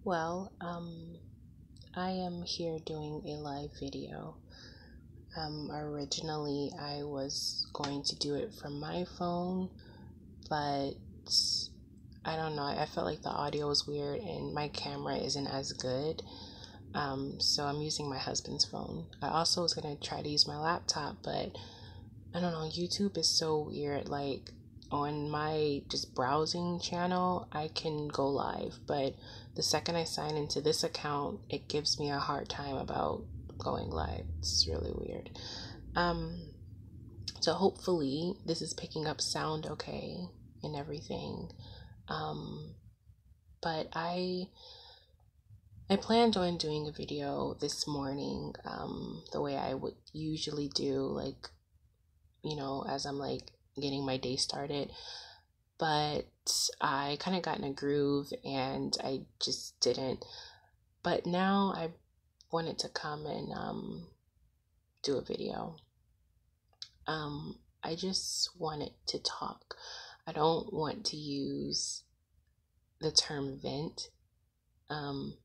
Well, I am here doing a live video. Originally, I was going to do it from my phone, but I don't know. I felt like the audio was weird and my camera isn't as good. So I'm using my husband's phone. I also was going to try to use my laptop, but I don't know. YouTube is so weird. Like, on my just browsing channel, I can go live, but the second I sign into this account, it gives me a hard time about going live. It's really weird. Um, so hopefully this is picking up sound okay and everything. Um, but I planned on doing a video this morning, the way I would usually do, like, as I'm like getting my day started. But I kind of got in a groove and I just didn't. But now I wanted to come and do a video. I just wanted to talk. I don't want to use the term vent. Um,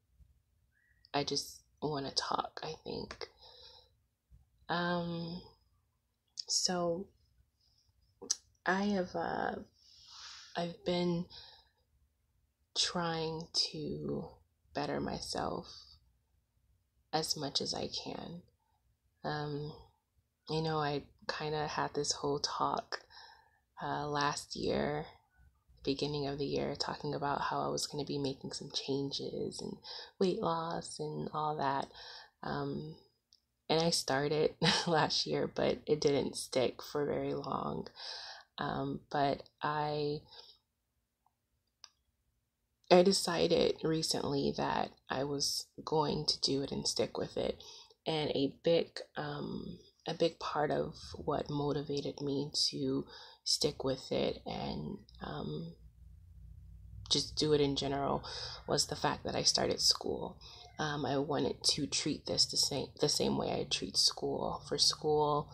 I just want to talk, I think. Um, so I have I've been trying to better myself as much as I can. Um, I kind of had this whole talk last year, beginning of the year, talking about how I was going to be making some changes and weight loss and all that. Um, and I started last year, but it didn't stick for very long. But I decided recently that I was going to do it and stick with it. And a big part of what motivated me to stick with it and just do it in general was the fact that I started school. I wanted to treat this the same way I treat school. For school,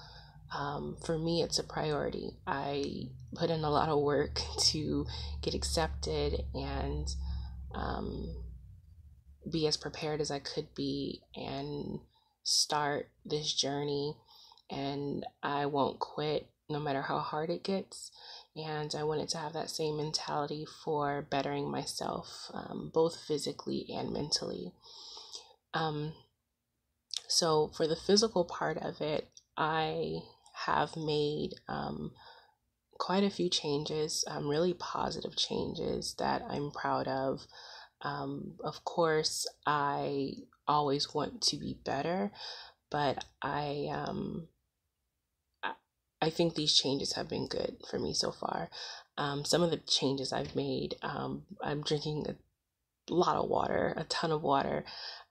for me, it's a priority. I put in a lot of work to get accepted and um, be as prepared as I could be and start this journey. And I won't quit no matter how hard it gets. And I wanted to have that same mentality for bettering myself, both physically and mentally. Um, so, for the physical part of it, I have made quite a few changes, really positive changes that I'm proud of. Of course, I always want to be better, but I think these changes have been good for me so far. Some of the changes I've made, I'm drinking a lot of water, a ton of water.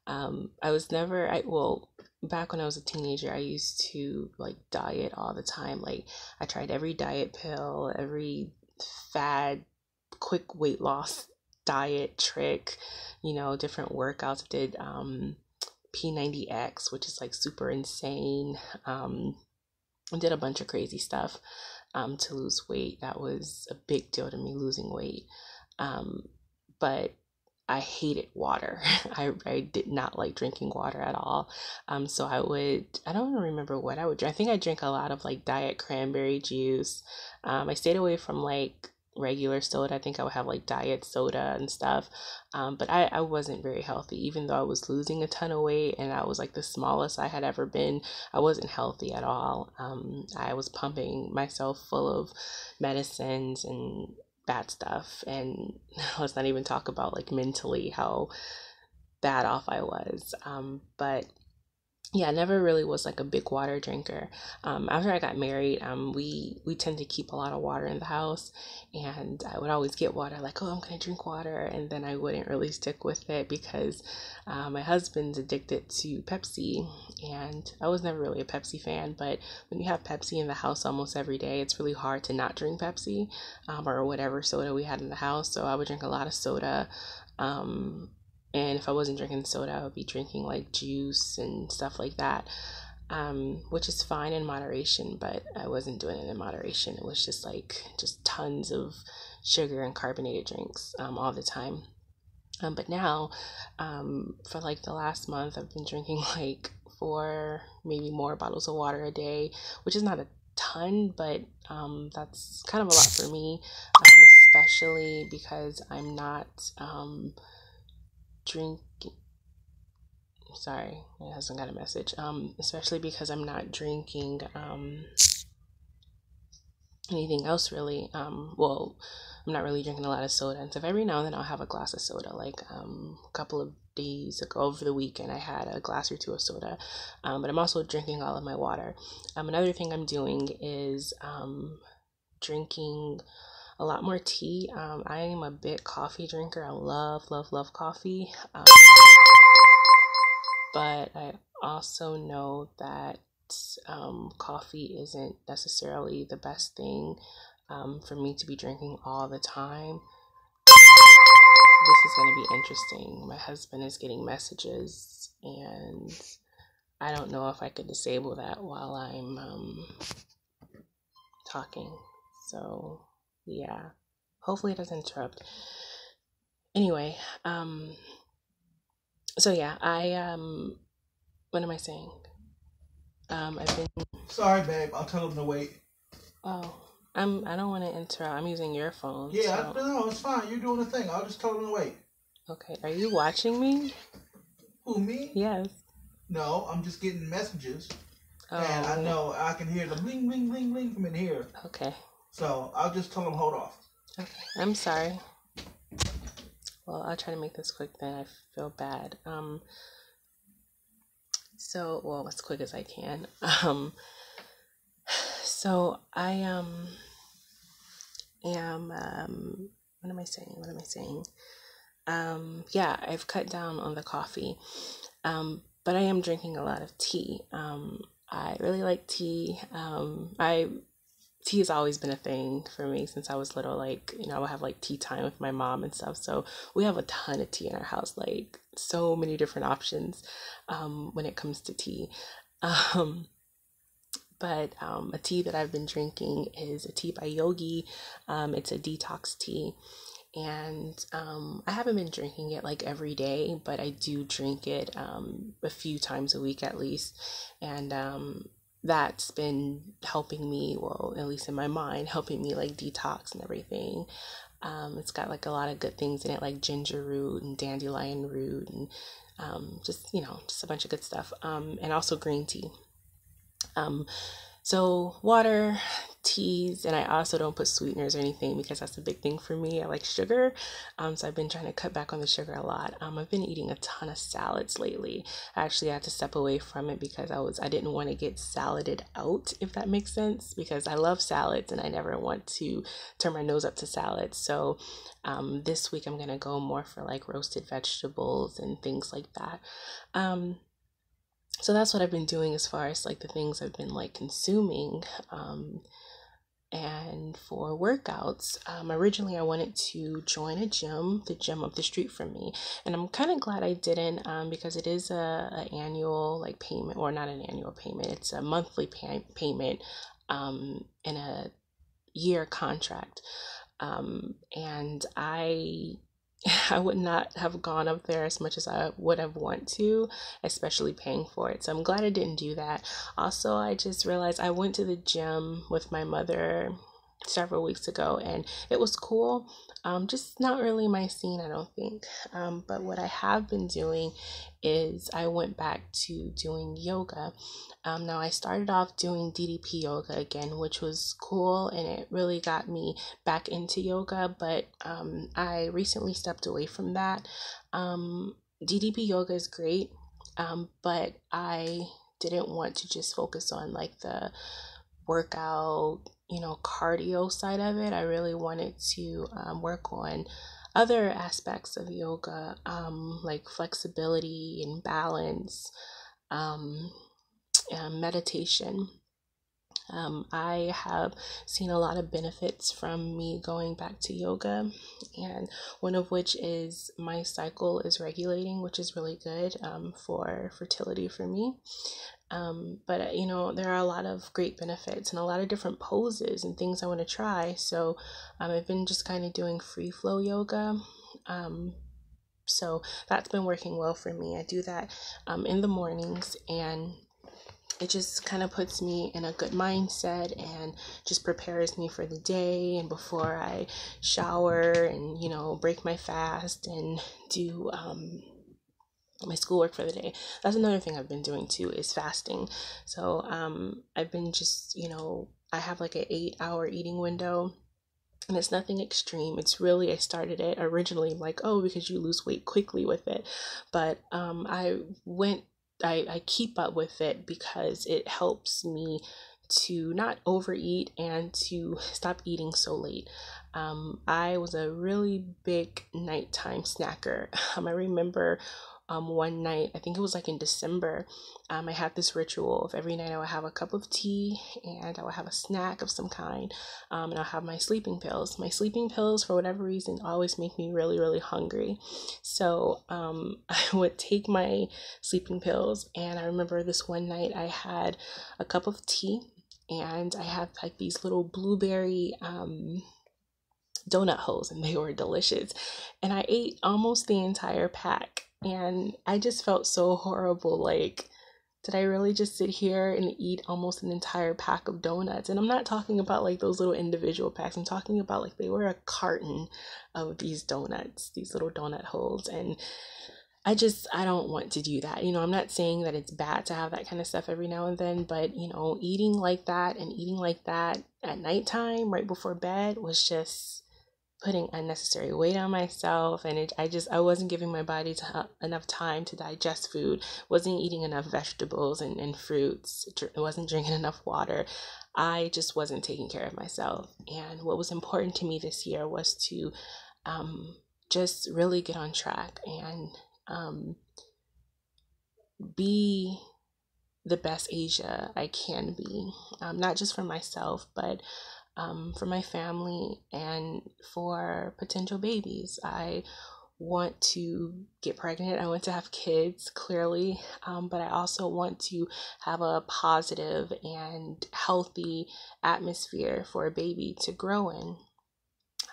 I was never, back when I was a teenager, I used to like diet all the time. Like, I tried every diet pill, every fad, quick weight loss diet trick, different workouts. I did P90X, which is like super insane. I did a bunch of crazy stuff to lose weight. That was a big deal to me, losing weight. Um, but I hated water. I did not like drinking water at all. So I don't even remember what I would drink. I think I drank a lot of like diet cranberry juice. I stayed away from like regular soda. I think I would have like diet soda and stuff. But I wasn't very healthy, even though I was losing a ton of weight and I was like the smallest I had ever been. I wasn't healthy at all. I was pumping myself full of medicines and bad stuff. And let's not even talk about like mentally how bad off I was. But yeah, I never really was like a big water drinker. After I got married, we tend to keep a lot of water in the house, and I would always get water like, oh, I'm gonna drink water, and then I wouldn't really stick with it because my husband's addicted to Pepsi, and I was never really a Pepsi fan. But when you have Pepsi in the house almost every day, it's really hard to not drink Pepsi, or whatever soda we had in the house. So I would drink a lot of soda. Um, and if I wasn't drinking soda, I would be drinking like juice and stuff like that, which is fine in moderation, but I wasn't doing it in moderation. It was just tons of sugar and carbonated drinks all the time. But now, for like the last month, I've been drinking like four, maybe more bottles of water a day, which is not a ton, but that's kind of a lot for me, especially because I'm not drinking. Sorry, my husband got a message. Especially because I'm not drinking anything else really. Well, I'm not really drinking a lot of soda and stuff. Every now and then I'll have a glass of soda. Like a couple of days ago over the weekend, I had a glass or two of soda. But I'm also drinking all of my water. Another thing I'm doing is drinking a lot more tea. I am a big coffee drinker. I love coffee. But I also know that coffee isn't necessarily the best thing for me to be drinking all the time. This is going to be interesting. My husband is getting messages, and I don't know if I could disable that while I'm talking. So, yeah. Hopefully it doesn't interrupt. Anyway, so yeah, what am I saying? I've been. Sorry, babe. I'll tell him to wait. Oh, I don't want to interrupt. I'm using your phone. Yeah, So. no, it's fine. You're doing the thing. I'll just tell him to wait. Okay. Are you watching me? Who, me? Yes. No, I'm just getting messages. Oh. And I know I can hear the bling, bling, bling, bling from in here. Okay. So I'll just tell him hold off. Okay. I'm sorry. Well, I'll try to make this quick then. I feel bad. So, well, as quick as I can. So I am what am I saying? Yeah, I've cut down on the coffee. But I am drinking a lot of tea. I really like tea. Tea has always been a thing for me since I was little. Like, I would have like tea time with my mom and stuff. So we have a ton of tea in our house, like so many different options when it comes to tea. But a tea that I've been drinking is a tea by Yogi. It's a detox tea. And I haven't been drinking it like every day, but I do drink it a few times a week at least. And that's been helping me, well, at least in my mind, helping me like detox and everything. It's got like a lot of good things in it, like ginger root and dandelion root and just a bunch of good stuff. And also green tea. So water, teas, and I also don't put sweeteners or anything because that's a big thing for me. I like sugar. So I've been trying to cut back on the sugar a lot. I've been eating a ton of salads lately. I actually had to step away from it because I didn't want to get saladed out, if that makes sense, because I love salads and I never want to turn my nose up to salads. So this week I'm going to go more for like roasted vegetables and things like that. So that's what I've been doing as far as like the things I've been like consuming. And for workouts, originally I wanted to join the gym up the street from me, and I'm kind of glad I didn't, because it is a annual like payment, or not an annual payment, it's a monthly payment, in a year contract, and I would not have gone up there as much as I would have want to, especially paying for it. So I'm glad I didn't do that. Also, I just realized I went to the gym with my mother several weeks ago and it was cool. Just not really my scene, I don't think. But what I have been doing is I went back to doing yoga. Now I started off doing DDP yoga again, which was cool and it really got me back into yoga, but I recently stepped away from that. DDP yoga is great, but I didn't want to just focus on like the workout, cardio side of it. I really wanted to work on other aspects of yoga, like flexibility and balance, um, and meditation. I have seen a lot of benefits from me going back to yoga, and one of which is my cycle is regulating, which is really good for fertility for me. But there are a lot of great benefits and a lot of different poses and things I want to try. So I've been just kind of doing free flow yoga. So that's been working well for me. I do that in the mornings, and it just kind of puts me in a good mindset and just prepares me for the day. And before I shower and, break my fast and do my schoolwork for the day, that's another thing I've been doing too, is fasting. So I've been just, I have like an 8-hour eating window. And it's nothing extreme. It's really, I started it originally like, oh, because you lose weight quickly with it. But I keep up with it because it helps me to not overeat and to stop eating so late. I was a really big nighttime snacker. I remember one night, I think it was like in December, I had this ritual of every night I would have a cup of tea and I would have a snack of some kind, and I'll have my sleeping pills. My sleeping pills, for whatever reason, always make me really, really hungry. So I would take my sleeping pills, and I remember this one night I had a cup of tea, and I had like these little blueberry donut holes, and they were delicious. And I ate almost the entire pack. And I just felt so horrible. Like, did I really just sit here and eat almost an entire pack of donuts? And I'm not talking about like those little individual packs. I'm talking about like they were a carton of these donuts, these little donut holes. And I don't want to do that. I'm not saying that it's bad to have that kind of stuff every now and then, but eating like that and eating like that at nighttime, right before bed, was just putting unnecessary weight on myself. And I wasn't giving my body enough time to digest food, wasn't eating enough vegetables and fruits, wasn't drinking enough water. I just wasn't taking care of myself. And what was important to me this year was to just really get on track and be the best Asia I can be, not just for myself, but for my family and for potential babies. I want to get pregnant. I want to have kids, clearly, but I also want to have a positive and healthy atmosphere for a baby to grow in.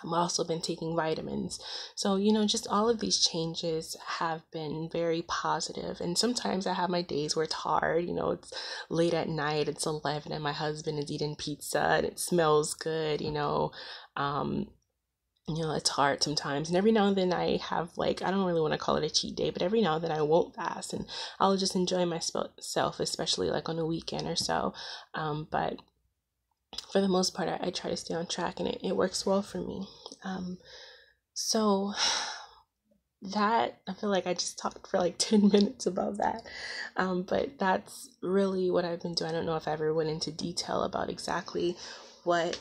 I've also been taking vitamins. So, just all of these changes have been very positive. And sometimes I have my days where it's hard. It's late at night, it's 11, and my husband is eating pizza and it smells good. It's hard sometimes. And every now and then I have, like, I don't really want to call it a cheat day, but every now and then I won't fast and I'll just enjoy myself, especially like on a weekend or so. But for the most part, I try to stay on track, and it works well for me. So that, I feel like I just talked for like 10 minutes about that. But that's really what I've been doing. I don't know if I ever went into detail about exactly what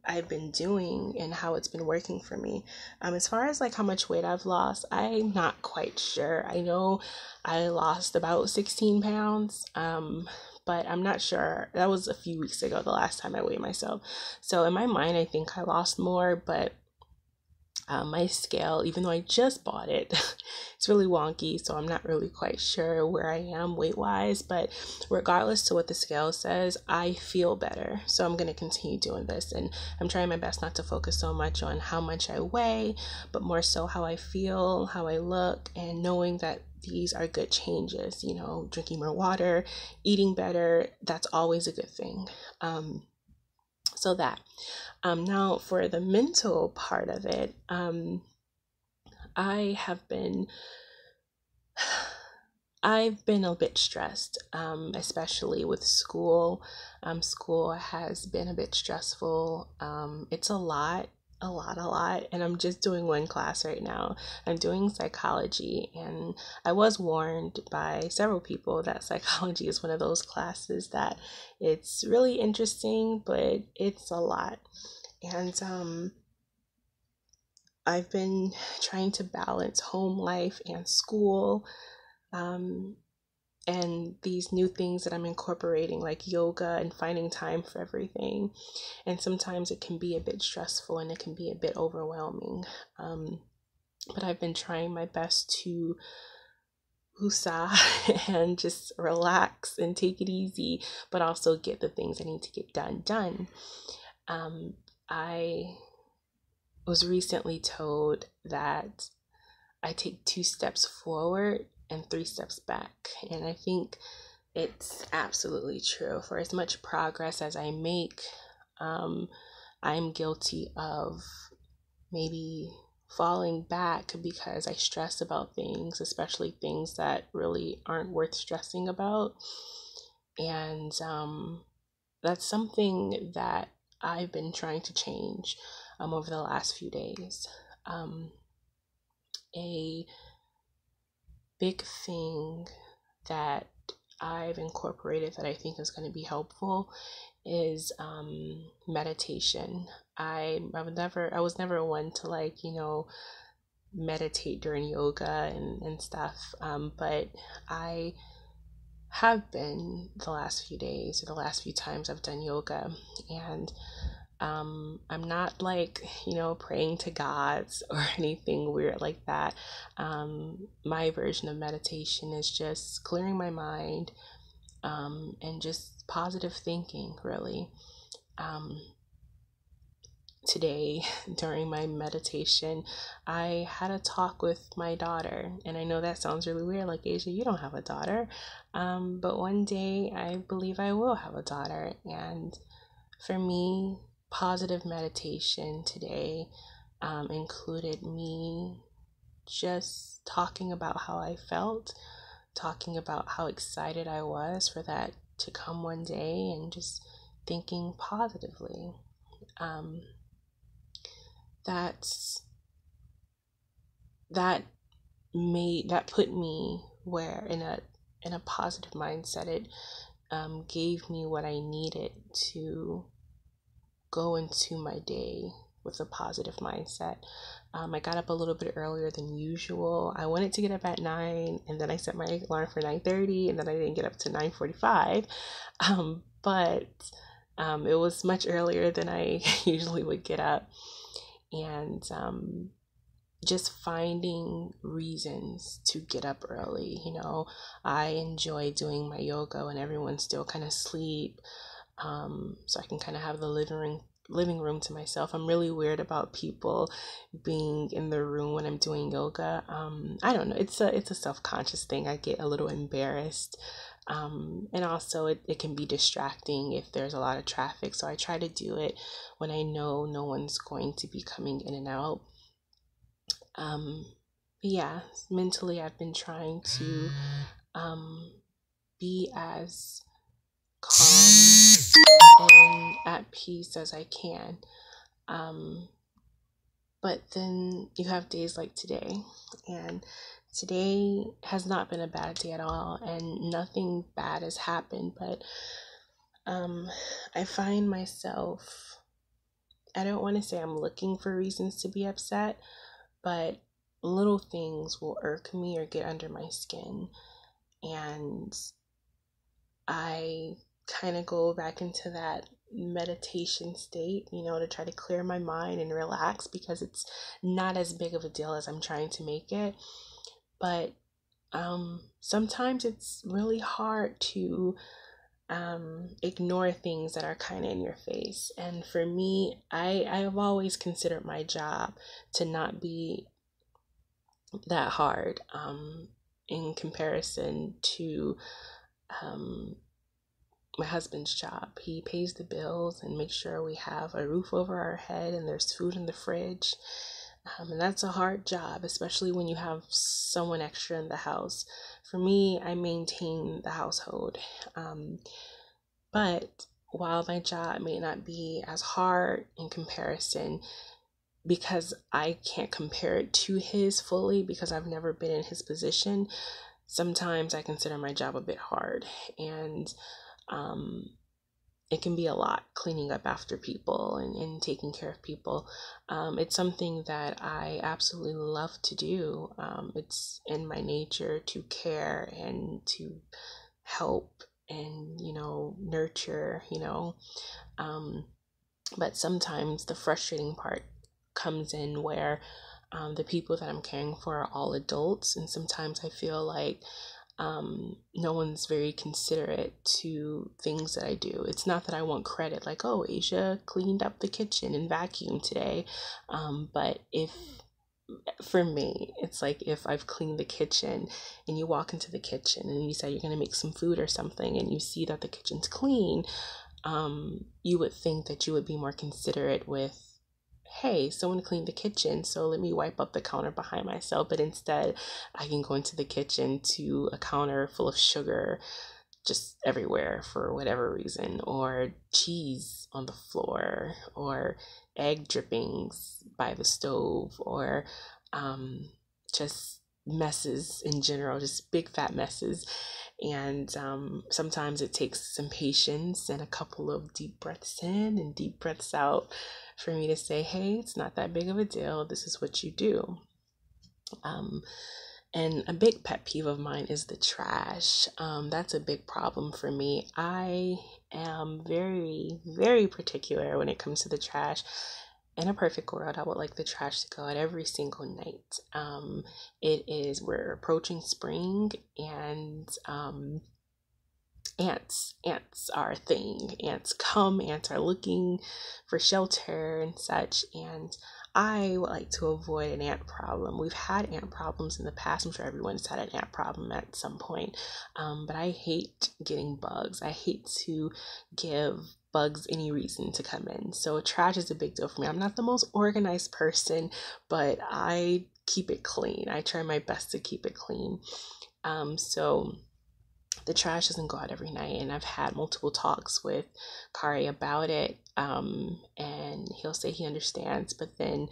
I've been doing and how it's been working for me. As far as like how much weight I've lost, I'm not quite sure. I know I lost about 16 pounds. But I'm not sure. That was a few weeks ago, the last time I weighed myself. So in my mind, I think I lost more, but my scale, even though I just bought it, it's really wonky, so I'm not really quite sure where I am weight-wise. But regardless to what the scale says, I feel better. So I'm going to continue doing this, and I'm trying my best not to focus so much on how much I weigh, but more so how I feel, how I look, and knowing that these are good changes. Drinking more water, eating better, that's always a good thing. So that. Now for the mental part of it, I've been a bit stressed, especially with school. School has been a bit stressful. It's a lot, and I'm just doing one class right now. I'm doing psychology, and I was warned by several people that psychology is one of those classes that it's really interesting, but it's a lot. And I've been trying to balance home life and school, and these new things that I'm incorporating, like yoga, and finding time for everything. And sometimes it can be a bit stressful and it can be a bit overwhelming. But I've been trying my best to woosah and just relax and take it easy, but also get the things I need to get done. I was recently told that I take 2 steps forward and 3 steps back. And I think it's absolutely true. For as much progress as I make, I'm guilty of maybe falling back because I stress about things, especially things that really aren't worth stressing about. And that's something that I've been trying to change over the last few days. A big thing that I've incorporated that I think is going to be helpful is meditation. I was never one to meditate during yoga and stuff, but I have been the last few days or the last few times I've done yoga, and I'm not praying to gods or anything weird like that. My version of meditation is just clearing my mind, and just positive thinking, really. Today, during my meditation, I had a talk with my daughter, and I know that sounds really weird, like, Asia, you don't have a daughter, but one day I believe I will have a daughter. And for me, positive meditation today included me just talking about how I felt, talking about how excited I was for that to come one day, and just thinking positively. That put me where in a positive mindset. It gave me what I needed to go into my day with a positive mindset. I got up a little bit earlier than usual. I wanted to get up at 9, and then I set my alarm for 9:30, and then I didn't get up to 9:45. But it was much earlier than I usually would get up, and just finding reasons to get up early. I enjoy doing my yoga when everyone's still kind of asleep, so I can kind of have the living room to myself. I'm really weird about people being in the room when I'm doing yoga. I don't know. It's a self-conscious thing. I get a little embarrassed. And also it can be distracting if there's a lot of traffic. So I try to do it when I know no one's going to be coming in and out. Yeah, mentally I've been trying to be as calm and at peace as I can. But then you have days like today, and today has not been a bad day at all, and nothing bad has happened, but I find myself, I don't want to say I'm looking for reasons to be upset, but little things will irk me or get under my skin, and I kind of go back into that meditation state, to try to clear my mind and relax, because it's not as big of a deal as I'm trying to make it. But sometimes it's really hard to ignore things that are kind of in your face. And for me, I've always considered my job to not be that hard in comparison to my husband's job. He pays the bills and makes sure we have a roof over our head and there's food in the fridge. And that's a hard job, especially when you have someone extra in the house. For me, I maintain the household. But while my job may not be as hard in comparison, because I can't compare it to his fully because I've never been in his position, sometimes I consider my job a bit hard. And it can be a lot cleaning up after people and taking care of people. It's something that I absolutely love to do. It's in my nature to care and to help and, nurture, but sometimes the frustrating part comes in where the people that I'm caring for are all adults, and sometimes I feel like no one's very considerate to things that I do. It's not that I want credit, like, oh, Asia cleaned up the kitchen and vacuumed today, but if for me, it's like if I've cleaned the kitchen and you walk into the kitchen and you say you're going to make some food or something and you see that the kitchen's clean, you would think that you would be more considerate with, hey, someone cleaned the kitchen, so let me wipe up the counter behind myself. But instead, I can go into the kitchen to a counter full of sugar just everywhere for whatever reason, or cheese on the floor, or egg drippings by the stove, or just messes in general, just big fat messes. And sometimes it takes some patience and a couple of deep breaths in and deep breaths out for me to say, hey, it's not that big of a deal. This is what you do. And a big pet peeve of mine is the trash. That's a big problem for me. I am very, very particular when it comes to the trash. In a perfect world, I would like the trash to go out every single night. We're approaching spring, and ants are a thing. Ants come, ants are looking for shelter and such, and I would like to avoid an ant problem. We've had ant problems in the past. I'm sure everyone's had an ant problem at some point. But I hate getting bugs. I hate to give bugs any reason to come in. So trash is a big deal for me. I'm not the most organized person, but I keep it clean. I try my best to keep it clean. So the trash doesn't go out every night, and I've had multiple talks with Kari about it, and he'll say he understands, but then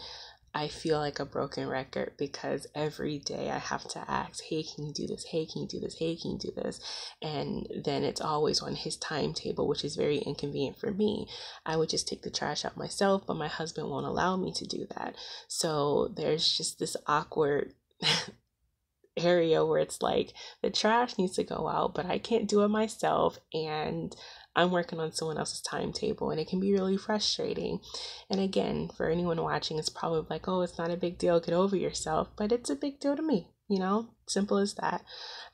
I feel like a broken record because every day I have to ask, hey, can you do this? Hey, can you do this? Hey, can you do this? And then it's always on his timetable, which is very inconvenient for me. I would just take the trash out myself, but my husband won't allow me to do that. So there's just this awkward area where it's like the trash needs to go out, but I can't do it myself, and I'm working on someone else's timetable, and it can be really frustrating. And again, for anyone watching, it's probably like, oh, it's not a big deal, get over yourself, but it's a big deal to me, simple as that.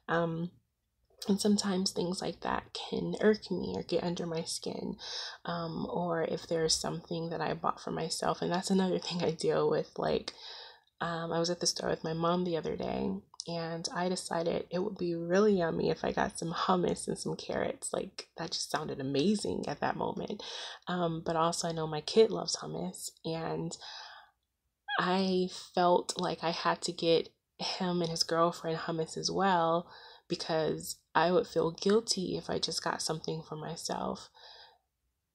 And sometimes things like that can irk me or get under my skin, or if there's something that I bought for myself. And that's another thing I deal with. Like, I was at the store with my mom the other day, and I decided it would be really yummy if I got some hummus and some carrots. Like, that just sounded amazing at that moment. But also, I know my kid loves hummus, and I felt like I had to get him and his girlfriend hummus as well, because I would feel guilty if I just got something for myself.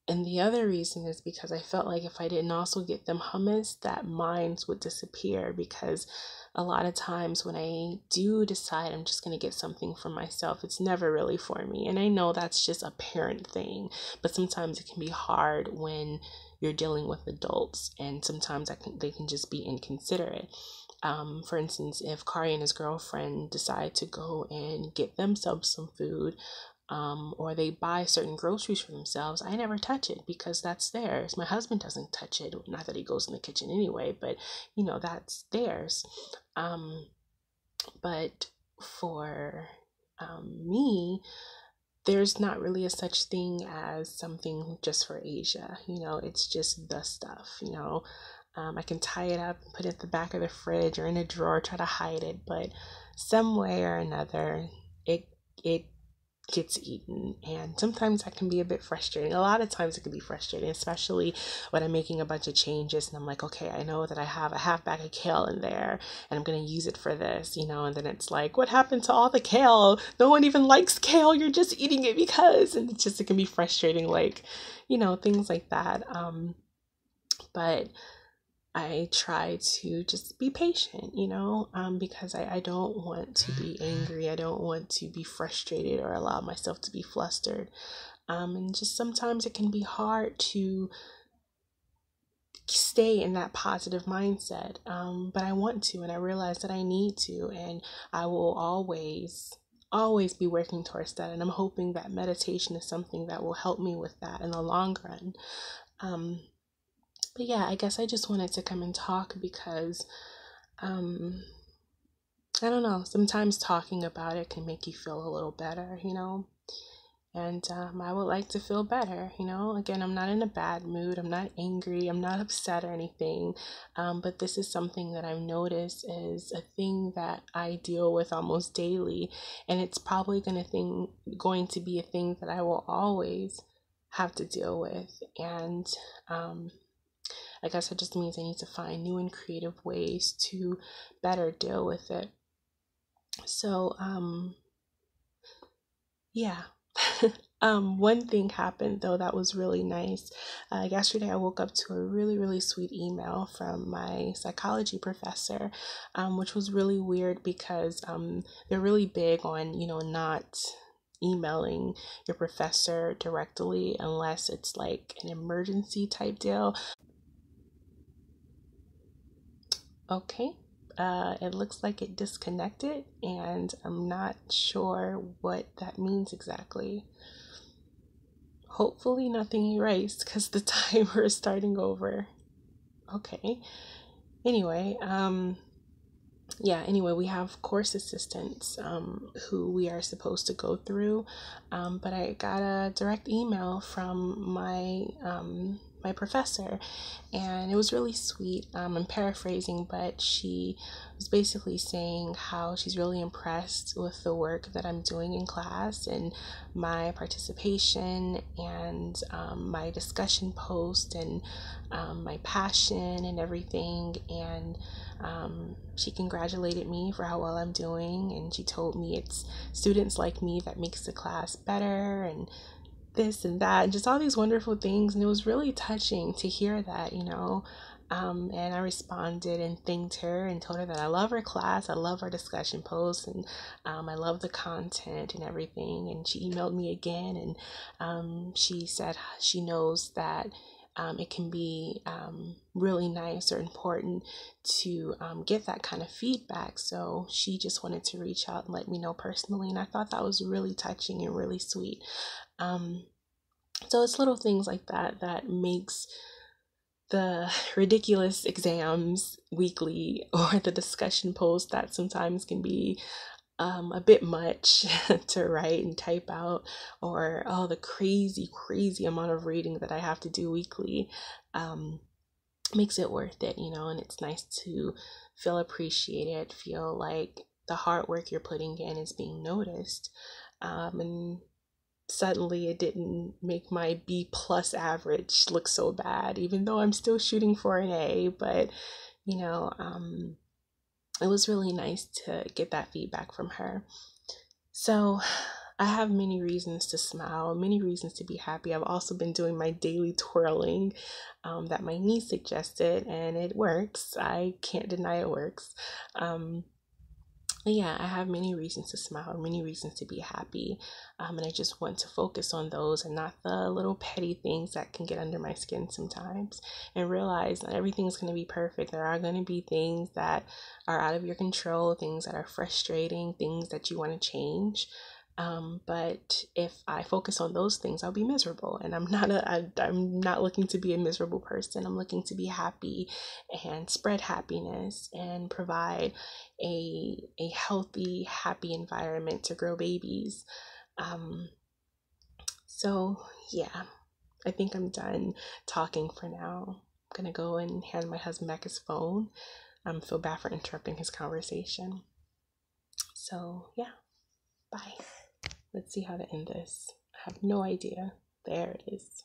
And the other reason is because I felt like if I didn't also get them hummus, that mine would disappear, because a lot of times when I do decide I'm just going to get something for myself, it's never really for me. And I know that's just a parent thing, but sometimes it can be hard when you're dealing with adults, and sometimes they can just be inconsiderate. For instance, if Kari and his girlfriend decide to go and get themselves some food, or they buy certain groceries for themselves, I never touch it because that's theirs. My husband doesn't touch it. Not that he goes in the kitchen anyway, but that's theirs. But for me, there's not really a such thing as something just for Asia. It's just the stuff. I can tie it up and put it at the back of the fridge or in a drawer, try to hide it, but some way or another, it gets eaten. And sometimes that can be a bit frustrating. A lot of times it can be frustrating, especially when I'm making a bunch of changes and I'm like, okay, I know that I have a half bag of kale in there and I'm going to use it for this, and then it's like, what happened to all the kale? No one even likes kale. You're just eating it because, and it can be frustrating, like, things like that. But I try to just be patient, because I don't want to be angry. I don't want to be frustrated or allow myself to be flustered. And just sometimes it can be hard to stay in that positive mindset. But I want to, and I realize that I need to, and I will always be working towards that. And I'm hoping that meditation is something that will help me with that in the long run. But yeah, I guess I just wanted to come and talk because, I don't know, sometimes talking about it can make you feel a little better, and I would like to feel better. Again, I'm not in a bad mood, I'm not angry, I'm not upset or anything, but this is something that I've noticed is a thing that I deal with almost daily, and it's probably going to be a thing that I will always have to deal with. And I guess it just means I need to find new and creative ways to better deal with it. So, yeah. One thing happened though that was really nice. Yesterday I woke up to a really, really sweet email from my psychology professor, which was really weird because they're really big on, not emailing your professor directly unless it's like an emergency type deal. Okay. It looks like it disconnected, and I'm not sure what that means exactly. Hopefully nothing erased because the timer is starting over. Okay. Anyway, we have course assistants who we are supposed to go through, but I got a direct email from my professor, and it was really sweet. I'm paraphrasing, but she was basically saying how she's really impressed with the work that I'm doing in class and my participation and my discussion post and my passion and everything. And she congratulated me for how well I'm doing, and she told me it's students like me that makes the class better, and this and that, and just all these wonderful things. And it was really touching to hear that, and I responded and thanked her and told her that I love her class, I love her discussion posts, and I love the content and everything. And she emailed me again, and she said she knows that it can be really nice or important to get that kind of feedback. So she just wanted to reach out and let me know personally. And I thought that was really touching and really sweet. So it's little things like that that makes the ridiculous exams weekly or the discussion posts that sometimes can be a bit much to write and type out, or the crazy amount of reading that I have to do weekly, makes it worth it, and it's nice to feel appreciated, feel like the hard work you're putting in is being noticed. And suddenly it didn't make my B plus average look so bad, even though I'm still shooting for an A. But it was really nice to get that feedback from her. So I have many reasons to smile, many reasons to be happy. I've also been doing my daily twirling that my niece suggested, and it works. I can't deny it works. Yeah, I have many reasons to smile, many reasons to be happy, and I just want to focus on those and not the little petty things that can get under my skin sometimes, and realize not everything's going to be perfect. There are going to be things that are out of your control, things that are frustrating, things that you want to change. But if I focus on those things, I'll be miserable, and I'm not looking to be a miserable person. I'm looking to be happy and spread happiness and provide a healthy, happy environment to grow babies. So yeah, I think I'm done talking for now. I'm gonna go and hand my husband back his phone. I feel bad for interrupting his conversation. So yeah, bye. Let's see how to end this. I have no idea. There it is.